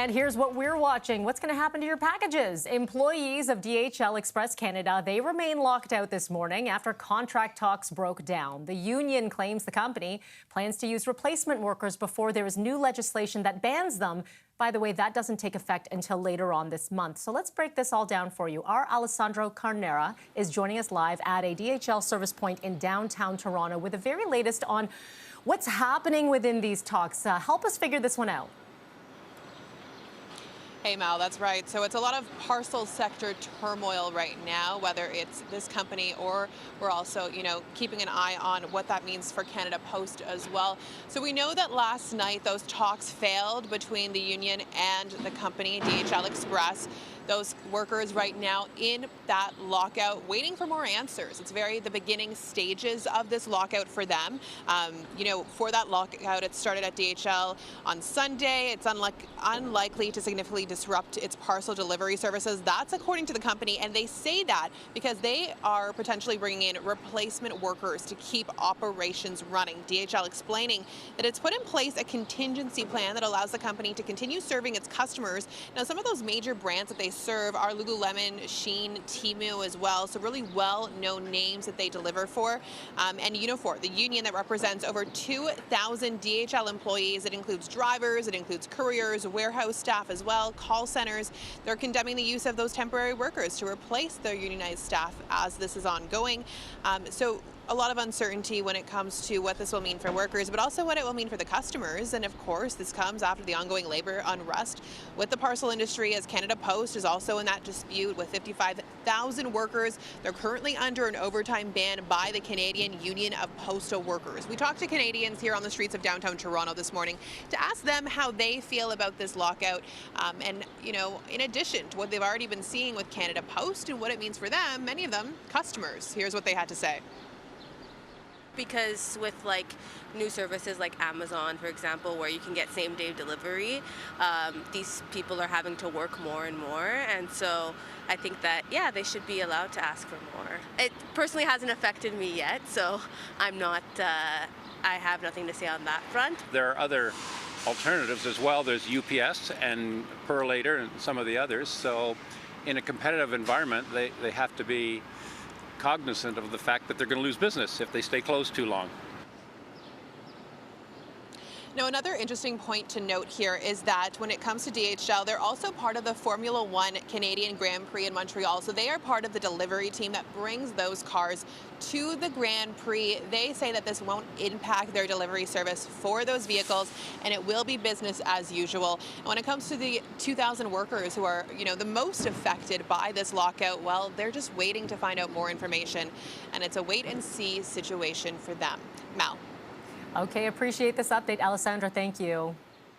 And here's what we're watching. What's going to happen to your packages? Employees of DHL Express Canada, they remain locked out this morning after contract talks broke down. The union claims the company plans to use replacement workers before there is new legislation that bans them. By the way, that doesn't take effect until later on this month. So let's break this all down for you. Our Alessandro Carnera is joining us live at a DHL service point in downtown Toronto with the very latest on what's happening within these talks. Help us figure this one out. Hey, Mal, that's right. So it's a lot of parcel sector turmoil right now, whether it's this company or we're also, keeping an eye on what that means for Canada Post as well. So we know that last night those talks failed between the union and the company, DHL Express. Those workers right now in that lockout waiting for more answers. It's the beginning stages of this lockout for them. For that lockout, it started at DHL on Sunday. It's unlikely to significantly disrupt its parcel delivery services. That's according to the company, and they say that because they are potentially bringing in replacement workers to keep operations running. DHL explaining that it's put in place a contingency plan that allows the company to continue serving its customers. Now, some of those major brands that they serve are Lululemon, Shein, Temu as well, so really well-known names that they deliver for. And Unifor, the union that represents over 2,000 DHL employees. It includes drivers, it includes couriers, warehouse staff as well, call centers. They're condemning the use of those temporary workers to replace their unionized staff as this is ongoing. So a lot of uncertainty when it comes to what this will mean for workers, but also what it will mean for the customers. And of course, this comes after the ongoing labor unrest with the parcel industry, as Canada Post is also in that dispute with 55,000 workers. They're currently under an overtime ban by the Canadian Union of Postal Workers. We talked to Canadians here on the streets of downtown Toronto this morning to ask them how they feel about this lockout. In addition to what they've already been seeing with Canada Post and what it means for them, many of them customers. Here's what they had to say. Because with new services like Amazon, for example, where you can get same-day delivery, these people are having to work more and more, and so I think that they should be allowed to ask for more. It personally hasn't affected me yet, so I'm not. I have nothing to say on that front. There are other alternatives as well. There's UPS and Purolator and some of the others. So in a competitive environment, they have to be cognizant of the fact that they're going to lose business if they stay closed too long. Now, another interesting point to note here is that when it comes to DHL, they're also part of the Formula One Canadian Grand Prix in Montreal. So they are part of the delivery team that brings those cars to the Grand Prix. They say that this won't impact their delivery service for those vehicles, and it will be business as usual. And when it comes to the 2,000 workers who are, the most affected by this lockout, well, they're just waiting to find out more information, and it's a wait-and-see situation for them. Mal. Okay, appreciate this update, Alessandra. Thank you.